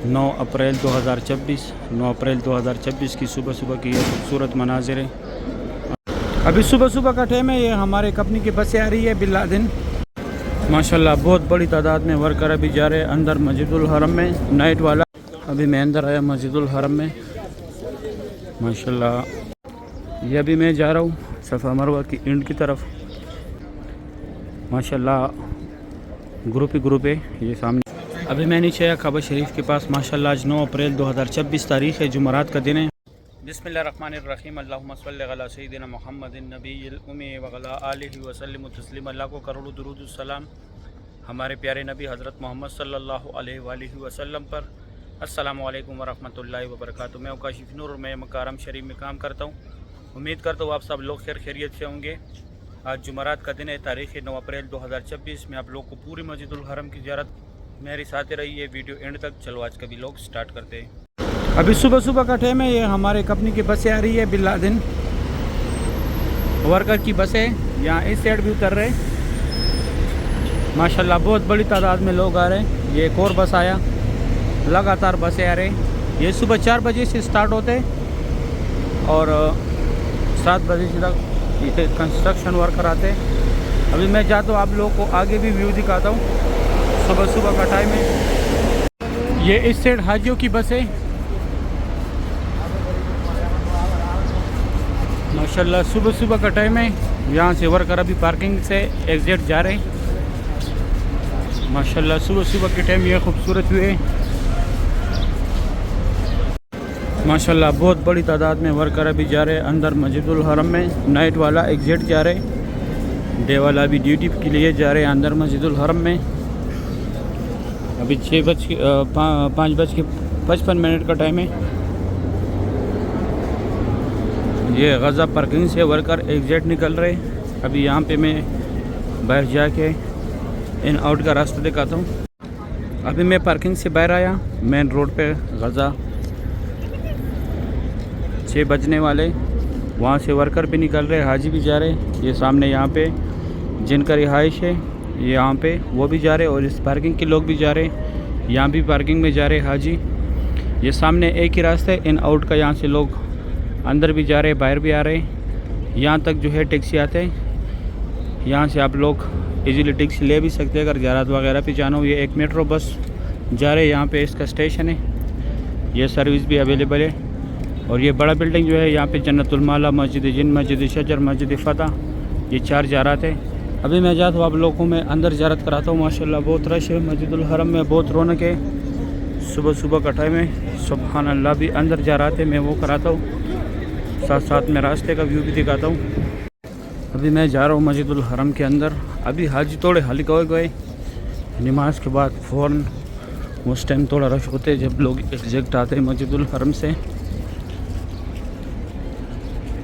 9 अप्रैल 2024 की सुबह सुबह की ये खूबसूरत मनाजिर है। अभी सुबह सुबह का टाइम है। ये हमारे कंपनी की बसें आ रही है बिलादिन। माशाल्लाह बहुत बड़ी तादाद में वर्कर अभी जा रहे हैं अंदर मस्जिदुल हरम में, नाइट वाला। अभी मैं अंदर आया मस्जिदुल हरम में माशाल्लाह। ये अभी मैं जा रहा हूँ सफ़ा मरवा की एंड की तरफ माशाल्लाह। ग्रुप ही ग्रुप है ये सामने। अभी मैं नीचे आया काबा शरीफ के पास माशाल्लाह। आज 9 अप्रैल 2024 तारीख़ है, जुमरात का दिन है। बिस्मिल्लाहिर्रहमानिर्रहीम। अल्लाहुम्मा सल्लि अला सय्यिदिना मुहम्मदिन नबिय्यिल उम्मी व अला आलिहि व सल्लिम तस्लीमा। अल्लाह को करोड़ों दुरूद सलाम हमारे प्यारे नबी हज़रत मोहम्मद सल्लल्लाहु अलैहि वसल्लम पर। अस्सलामु अलैकुम व रहमतुल्लाहि व बरकातुहू। मैं काशिफ नूर और मैं मक्का हरम शरीफ में काम करता हूँ। उम्मीद करता हूँ आप सब लोग खैरियत से होंगे। आज जुमरात का दिन है, तारीख़ 9 अप्रैल 2024 में आप लोग को पूरी मस्जिदुल हरम की ज़ियारत मेरे साथ रही है वीडियो एंड तक। चलो आज का भी लोग स्टार्ट करते हैं। अभी सुबह सुबह का टाइम है। ये हमारे कंपनी की बसें आ रही है बिलादिन वर्कर की बसें यहाँ इस साइड भी उतर रहे माशाल्लाह। बहुत बड़ी तादाद में लोग आ रहे हैं। ये एक और बस आया, लगातार बसें आ रहे हैं। ये सुबह 4 बजे से स्टार्ट होते हैं और 7 बजे तक ये कंस्ट्रक्शन वर्कर आते हैं। अभी मैं चाहता हूँ आप लोगों को आगे भी व्यू दिखाता हूँ। सुबह सुबह का टाइम है। ये इस साइड हाजियों की बस है माशाल्लाह। सुबह सुबह का टाइम है। यहाँ से वर्कर अभी पार्किंग से एग्जिट जा रहे हैं माशाल्लाह। सुबह सुबह के टाइम ये खूबसूरत हुए माशाल्लाह। बहुत बड़ी तादाद में वर्कर अभी जा रहे हैं अंदर मस्जिदुल हरम में। नाइट वाला एग्जिट जा रहे, डे वाला अभी ड्यूटी के लिए जा रहे हैं अंदर मस्जिदुल हरम में। अभी 5:55 का टाइम है। ये गज़ा पार्किंग से वर्कर एग्जिट निकल रहे। अभी यहाँ पे मैं बाहर जाके इन आउट का रास्ता दिखाता हूँ। अभी मैं पार्किंग से बाहर आया, मेन रोड पे गज़ा 6 बजने वाले। वहाँ से वर्कर भी निकल रहे, हाजी भी जा रहे। ये सामने यहाँ पे जिनका रिहाइश है यहाँ पे वो भी जा रहे और इस पार्किंग के लोग भी जा रहे। यहाँ भी पार्किंग में जा रहे हाजी। ये सामने एक ही रास्ता है इन आउट का। यहाँ से लोग अंदर भी जा रहे, बाहर भी आ रहे। यहाँ तक जो है टैक्सी आते हैं। यहाँ से आप लोग इजीली टैक्सी ले भी सकते हैं अगर ज़ियारत वगैरह पे जाना हो। ये एक मेट्रो बस जा रहे, यहाँ पे इसका स्टेशन है। ये सर्विस भी अवेलेबल है। और ये बड़ा बिल्डिंग जो है यहाँ पे जन्नतुल माला, मस्जिद जिन, मस्जिद शजर, मस्जिद फ़तह, ये 4 ज़ियारत है। अभी मैं जाता हूँ आप लोगों को मैं अंदर ज़ियारत कराता हूँ। माशाल्लाह बहुत रश है मस्जिदुल हरम में, बहुत रौनक है। सुबह सुबह का टाइम है। सुभान अल्लाह। भी अंदर ज़ियारत है मैं वो कराता हूँ, साथ साथ में रास्ते का व्यू भी दिखाता हूँ। अभी मैं जा रहा हूँ मस्जिदुल हरम के अंदर। अभी हाजी थोड़े हल्के हो गए नमाज के बाद फ़ौरन। उस टाइम थोड़ा रश होते हैं जब लोग एग्जिट आते हैं मस्जिदुल हरम से।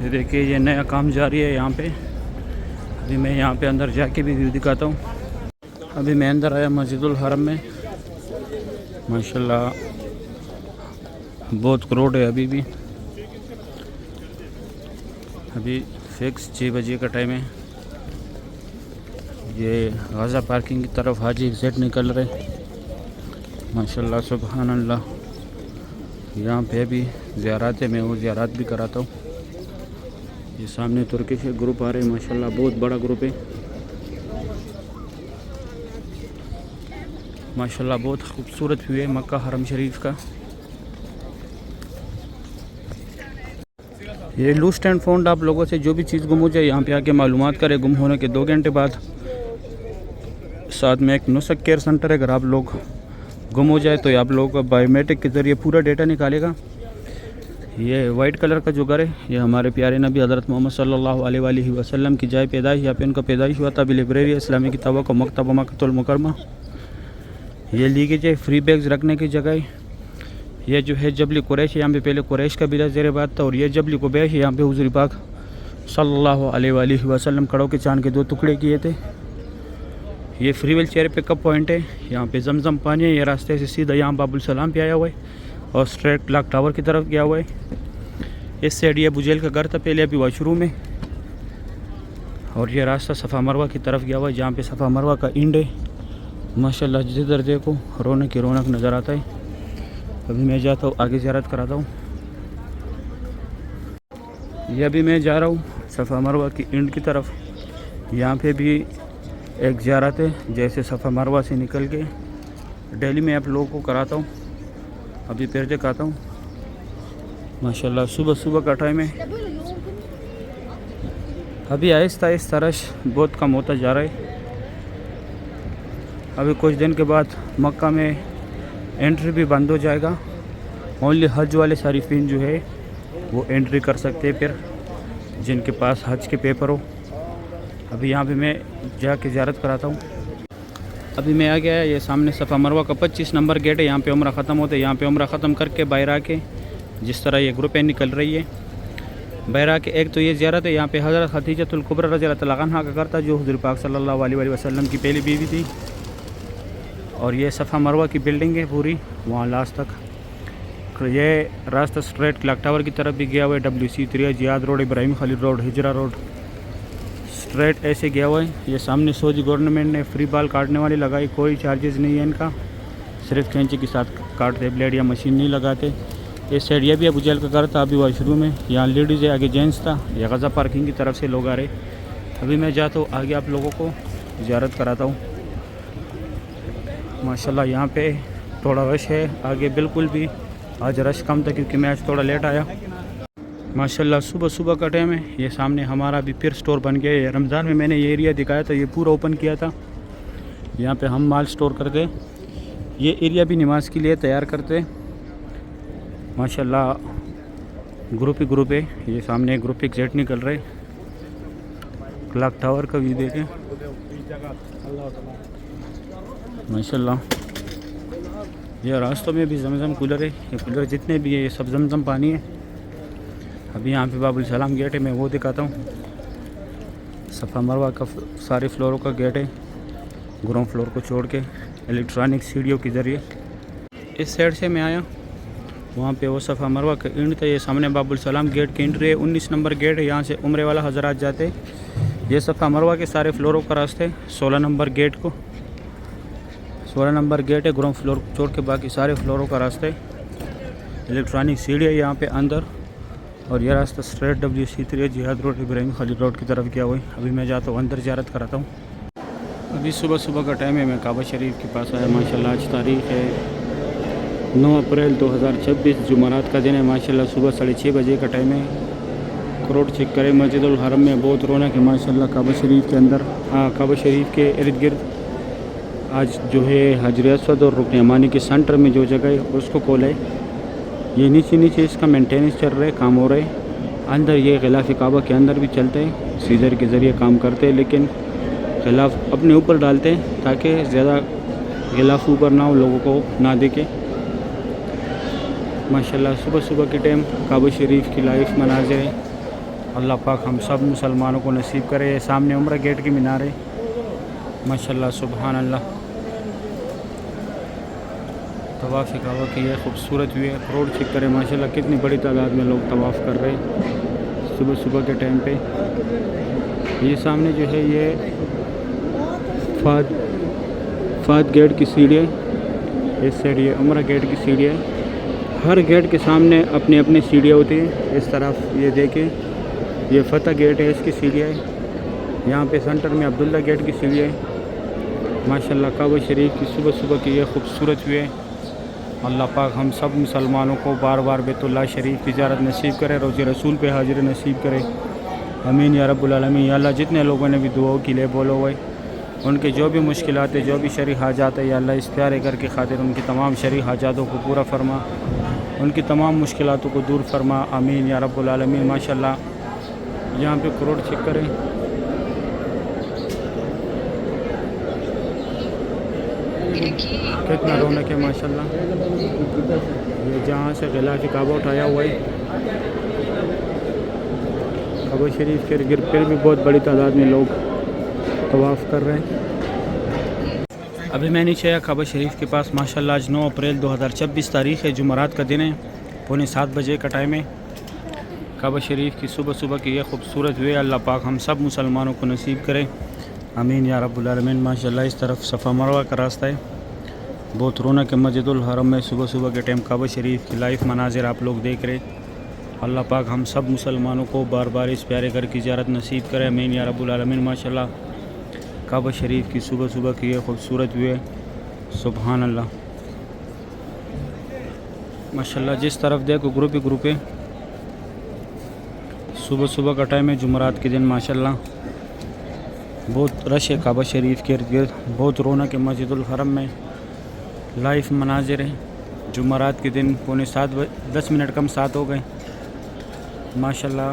ये देखिए ये नया काम जारी है यहाँ पे। अभी मैं यहाँ पे अंदर जाके भी व्यू दिखाता हूँ। अभी मैं अंदर आया मस्जिदुल हरम में माशाल्लाह। बहुत क्राउड है अभी भी। अभी फिक्स 6 बजे का टाइम है। ये गज़ा पार्किंग की तरफ हाजी एग्जिट निकल रहे माशाल्लाह। सुभान अल्लाह। यहाँ पे भी ज़ियारत है, मैं वो ज़ियारत भी कराता हूँ। ये सामने तुर्की से ग्रुप आ रहे हैं माशाल्लाह। बहुत बड़ा ग्रुप है माशाल्लाह। बहुत खूबसूरत व्यू है मक्का हरम शरीफ का। ये लूस्ट एंड फाउंड। आप लोगों से जो भी चीज़ गुम हो जाए यहाँ पे आके मालूमात करें। गुम होने के 2 घंटे बाद साथ में एक नुसक केयर सेंटर है। अगर आप लोग गुम हो जाए तो आप लोगों का बायोमेट्रिक के ज़रिए पूरा डेटा निकालेगा। ये वाइट कलर का जो घर है ये हमारे प्यारे नबी हज़रत मोहम्मद सल्लल्लाहु अलैहि वसल्लम की जाए पैदाइश, यहाँ पे उनका पैदाइश हुआ था। अभी लाइब्रेरी इस्लामी किताबों का मकतबा मक्कतुल मुकरमा। ये लीकेज है, फ्री बैग्स रखने की जगह। ये जो है जबली कुरैश, यहाँ पे पहले कुरैश का बिला ज़ेर बात था। और ये जबली कुबैश, यहाँ पे हुज़ूर पाक सल्लल्लाहु अलैहि वसल्लम कड़ों के चांद के 2 टुकड़े किए थे। ये free wheel chair pickup point है। यहाँ पे जमजम पानी है। ये रास्ते से सीधा यहाँ बाबुल सलाम पे आया हुआ है और स्ट्रेट क्लॉक टावर की तरफ गया हुआ है। इस साइड ये बुजेल का घर था पहले, अभी वाशरूम में। और ये रास्ता सफ़ा मरवा की तरफ गया हुआ है जहाँ पे सफ़ा मरवा का इंड है माशाल्लाह। जिधर देखो रौनक ही रौनक नज़र आता है। अभी मैं जाता हूँ आगे ज़ियारत कराता हूँ। ये अभी मैं जा रहा हूँ सफ़ा मरवा की एंड की तरफ। यहाँ पे भी एक ज़ियारत है, जैसे सफ़ा मरवा से निकल के डेली मैं आप लोगों को कराता हूँ। अभी फिर दिखाता हूँ। माशाल्लाह सुबह सुबह का टाइम है। अभी आहिस्ता आहिस्ता रश बहुत कम होता जा रहा है। अभी कुछ दिन के बाद मक्का में एंट्री भी बंद हो जाएगा। ओनली हज वाले सारिफीन जो है वो एंट्री कर सकते हैं, फिर जिनके पास हज के पेपर हो। अभी यहाँ पे मैं जाके ज़ियारत कराता हूँ। अभी मैं आ गया, ये सामने सफ़ा मरवा का 25 नंबर गेट है। यहाँ पे उम्रा ख़त्म होता है। यहाँ पे उम्रा ख़त्म करके बाहर आके जिस तरह ये ग्रुपें निकल रही है बाहर आके, एक तो ये ज़ियारत है। यहाँ पे हज़रत खदीजतुल कुबरा रज़ियल्लाहु अन्हा का करता, जो हुज़ूर पाक सल्लल्लाहु अलैहि वसल्लम की पहली बीवी थी। और ये सफ़ा मरवा की बिल्डिंग है पूरी, वहाँ लास्ट तक। ये रास्ता स्ट्रेट क्लॉक टावर की तरफ भी गया हुआ है। WC3 Ziyad road, Ibrahim Khalil road, Hijra road, straight ऐसे गया हुआ है। ये सामने सऊदी गवर्नमेंट ने फ्री बाल काटने वाली लगाई, कोई चार्जेस नहीं है इनका, सिर्फ कैंची के साथ काटते, ब्लेड या मशीन नहीं लगाते। इस साइड ये भी अबू जहल का घर था, अभी वॉशरूम है। यहाँ लेडीज़ है, आगे जेंट्स था। ये गज़ा पार्किंग की तरफ से लोग आ रहे। अभी मैं जाता हूँ आगे, आप लोगों को ज़ियारत कराता हूँ। माशाल्लाह यहाँ पे थोड़ा रश है, आगे बिल्कुल भी आज रश कम था क्योंकि मैं आज थोड़ा लेट आया। माशाल्लाह सुबह सुबह का टाइम है। ये सामने हमारा भी फिर स्टोर बन गया है। रमज़ान में मैंने ये एरिया दिखाया था, ये पूरा ओपन किया था। यहाँ पे हम माल स्टोर करते, ये एरिया भी नमाज के लिए तैयार करते। माशाल्लाह ग्रुप ही ग्रुप है। ये सामने ग्रुप एग्जैक्ट निकल रहे। क्लॉक टावर का व्यू देखें माशाल्लाह। ये रास्तों में भी जमजम कूलर है। ये कूलर जितने भी है ये सब जमजम पानी है। अभी यहाँ पे बाबुल सलाम गेट है, मैं वो दिखाता हूँ। सफ़ा मरवा का सारे फ्लोरों का गेट है, ग्राउंड फ्लोर को छोड़ के इलेक्ट्रॉनिक सीढ़ियों के ज़रिए। इस साइड से मैं आया, वहाँ पे वो सफ़ा मरवा का एंड था। ये सामने बाबुल सलाम गेट की एंट्री है, 19 नंबर गेट है। यहाँ से उम्रे वाला हजरात जाते। ये सफ़ा मरवा के सारे फ्लोरों का रास्ते 16 नंबर गेट को, 16 नंबर गेट है। ग्राउंड फ्लोर को छोड़ के बाकी सारे फ्लोरों का रास्ता है। इलेक्ट्रॉनिक सीढ़ी है यहाँ पे अंदर। और यह रास्ता स्ट्रेट WC3 जिहाद रोड, इब्राहिम खलील रोड की तरफ गया हुआ है। अभी मैं जाता हूँ अंदर ज़ियारत कराता हूँ। अभी सुबह सुबह का टाइम है, मैं काबा शरीफ के पास आया। माशाल्लाह आज तारीख़ है 9 अप्रैल 2026, जुमेरात का दिन है। माशाल्लाह सुबह 6:30 बजे का टाइम है। करोड़ चेक करें, मस्जिदुल हरम में बहुत रौनक है माशाल्लाह। काबा शरीफ के अंदर, काबा शरीफ के इर्द गिर्द आज जो है हजर अस्वद और रुकन यमानी के सेंटर में जो जगह है उसको खोला है। ये नीचे नीचे इसका मेंटेनेंस चल रहा है, काम हो रहा है। अंदर ये गिलाफ काबा के अंदर भी चलते हैं, सीजर के ज़रिए काम करते हैं, लेकिन गिलाफ अपने ऊपर डालते हैं ताकि ज़्यादा गिलाफ ऊपर ना हो, लोगों को ना देखे। माशाल्लाह सुबह सुबह के टाइम काबा शरीफ की लाइफ मनाज़िर है। अल्लाह पाक हम सब मुसलमानों को नसीब करे। सामने उम्रा गेट की मीनार है माशाल्लाह, सुबहान अल्लाह। तवाफ़ काबा की यह खूबसूरत व्यू है। करोड़ चेक करें माशाल्लाह, कितनी बड़ी तादाद में लोग तवाफ़ कर रहे हैं सुबह सुबह के टाइम पे। ये सामने जो है ये फाद गेट की सीढ़ी है। इस साइड ये उम्रा गेट की सीढ़ी है। हर गेट के सामने अपनी अपनी सीढ़ियाँ होती हैं। इस तरफ ये देखें, ये फतह गेट है, इसकी सीढ़ियाँ है। यहाँ पे सेंटर में अब्दुल्ला गेट की सीढ़ी है। माशाल्लाह काबा शरीफ की सुबह सुबह की यह खूबसूरत व्यू है। अल्लाह पाक हम सब मुसलमानों को बार बार बैतुल्लाह शरीफ की ज़ियारत नसीब करे, रोज़े रसूल पे हाजिर नसीब करे। आमीन या रब्बुल आलमीन। या अल्लाह जितने लोगों ने भी दुआओं के लिए बोलो हुए, उनके जो भी मुश्किलात है, जो भी शरई हाजात है, या अल्लाह इस प्यारे घर के खातिर उनकी तमाम शरई हाजातों को पूरा फरमा, उनकी तमाम मुश्किलातों को दूर फरमा। आमीन या रब्बुल आलमीन। माशाल्लाह यहाँ पे करोड़ चेक करें, कितना रौनक है माशाल्लाह। ये जहाँ से गिलाफ काबा उठाया हुआ है काबा शरीफ के गिर, फिर भी बहुत बड़ी तादाद में लोग तवाफ़ कर रहे हैं। अभी मैं नीचे आया काबा शरीफ के पास। माशाल्लाह आज 9 अप्रैल 2026 तारीख़ है, जुमेरात का दिन है। 6:45 बजे का टाइम है। काबा शरीफ की सुबह सुबह की यह खूबसूरत वे अल्लाह पाक हम सब मुसलमानों को नसीब करे। आमीन या रब्बुल आलमीन। माशाल्लाह इस तरफ सफ़ा मरवा का रास्ता है। बहुत रौनक है मस्जिदुल हरम में। सुबह सुबह के टाइम काबा शरीफ की लाइव मनाजिर आप लोग देख रहे। अल्लाह पाक हम सब मुसलमानों को बार बार इस प्यारे घर की ज़ियारत नसीब करे, आमीन या रब्बुल आलमीन। माशाल्लाह काबा शरीफ की सुबह सुबह की ये खूबसूरत व्यू है, सुबहान अल्लाह। माशाल्लाह जिस तरफ देखो ग्रुप ही ग्रुप है। सुबह सुबह का टाइम है, जुमरात के दिन माशाल्लाह बहुत रश है काबा शरीफ के इर्द गिर्द। बहुत रौनक है मस्जिदुल हरम में, लाइव मनाजिर है। जुमरात के दिन 7:45 10 मिनट कम 7 हो गए माशाल्लाह।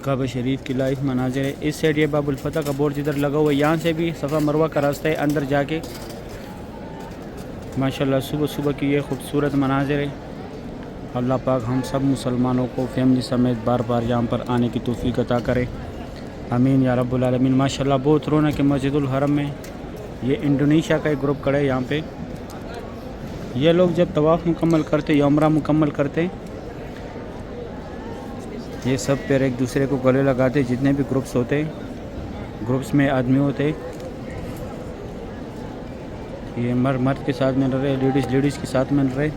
काबा शरीफ की लाइव मनाजिर है। इस साइड ये बाबुल फतह का बोर्ड जिधर लगा हुआ है, यहाँ से भी सफ़ा मरवा का रास्ता है अंदर जाके। माशाल्लाह सुबह सुबह की ये खूबसूरत मनाजिर है। अल्लाह पाक हम सब मुसलमानों को फैमिली समेत बार बार यहाँ पर आने की तौफीक अता करे, आमीन या रब्बुल आलमीन। माशाल्लाह बहुत रौनक है मस्जिदुल हरम में। ये इंडोनेशिया का एक ग्रुप खड़ा है यहाँ पे। ये लोग जब तवाफ़ मुकम्मल करते या उम्रा मुकम्मल करते, ये सब पैर एक दूसरे को गले लगाते। जितने भी ग्रुप्स होते, ग्रुप्स में आदमी होते, ये मर्द के साथ मिल रहे, लेडीज़ के साथ मिल रहे।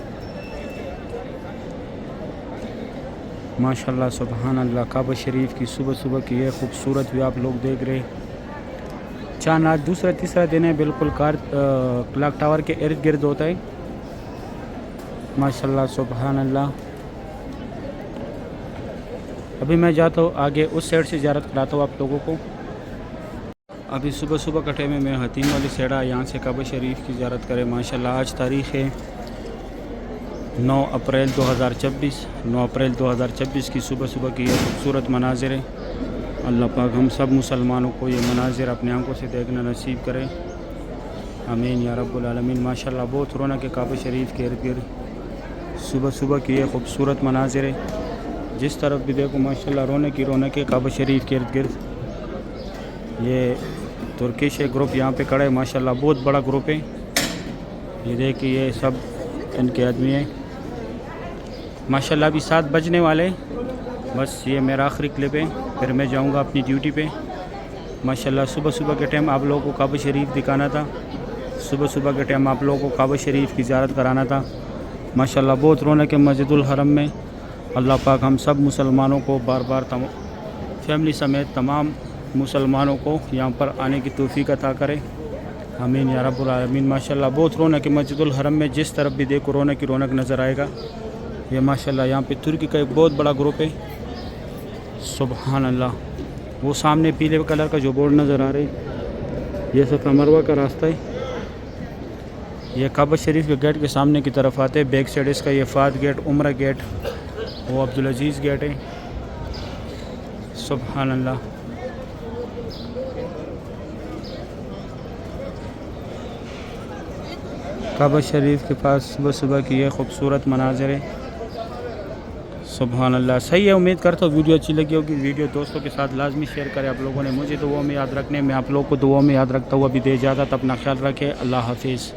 माशाल्लाह सुबहान अल्लाह। काबा शरीफ की सुबह सुबह की ये खूबसूरत भी आप लोग देख रहे। चांद आज दूसरा तीसरा दिन है, बिल्कुल क्लॉक टावर के इर्द गिर्द होता है। माशाल्लाह सुबहान अल्लाह। अभी मैं जाता हूँ आगे, उस साइड से ज़ियारत कराता हूँ आप लोगों को। अभी सुबह सुबह का टाइम है, मैं हतीम वाली साइड आया, यहाँ से काबा शरीफ की ज़ियारत करें। माशाल्लाह आज तारीख़ है 9 अप्रैल 2024। 9 अप्रैल 2024 की सुबह सुबह की ये खूबसूरत मनाजिर है। अल्लाह पाक हम सब मुसलमानों को ये मनाजिर अपनी आंखों से देखना नसीब करे, आमीन या रब्बुल आलमीन। माशाल्लाह बहुत रौनक है काबा शरीफ के इर्द गिर्द। सुबह सुबह की ये खूबसूरत मनाजिर है। जिस तरफ भी देखो माशाल्लाह रौनक है काबा शरीफ के इर्द गिर्द। ये तुर्किश ग्रुप यहाँ पे खड़ा है माशाल्लाह, बहुत बड़ा ग्रुप है। ये देखिए ये सब इनके आदमी है माशाल्लाह। अभी 7 बजने वाले, बस ये मेरा आखिरी क्लिप है, फिर मैं जाऊंगा अपनी ड्यूटी पे। माशाल्लाह सुबह सुबह के टाइम आप लोगों को काबा शरीफ दिखाना था, सुबह सुबह के टाइम आप लोगों को काबा शरीफ की ज़ियारत कराना था। माशाल्लाह बहुत रौनक है मस्जिदुल हरम में। अल्लाह पाक हम सब मुसलमानों को बार बार फैमिली समेत तमाम मुसलमानों को यहाँ पर आने की तौफीक अता करे, आमीन या रब्बुल आलमीन। माशाल्लाह बहुत रौनक है मस्जिदुल हरम में। जिस तरफ भी देखो रौनक ही रौनक नज़र आएगा। ये माशाल्लाह यहाँ पे तुर्की का एक बहुत बड़ा ग्रुप है, सुबहान अल्लाह। वो सामने पीले कलर का जो बोर्ड नज़र आ रहा है, ये सफ़ा मरवा का रास्ता है। ये काबा शरीफ के गेट के सामने की तरफ आते हैं। बैक साइड इसका ये फाद गेट, उम्रा गेट, वो अब्दुल अजीज़ गेट है, सुबहान अल्लाह। काबा शरीफ के पास सुबह सुबह की ये खूबसूरत मनाज़िर है, सुबहान अल्लाह। सही है, उम्मीद करता हूँ वीडियो अच्छी लगी होगी। वीडियो दोस्तों के साथ लाजमी शेयर करें आप लोगों ने। मुझे दुआओं में याद रखने, मैं आप लोगों को दुआओं में याद रखता हूँ। अभी दे इजाज़त, अपना ख्याल रखें, अल्लाह हाफिज़।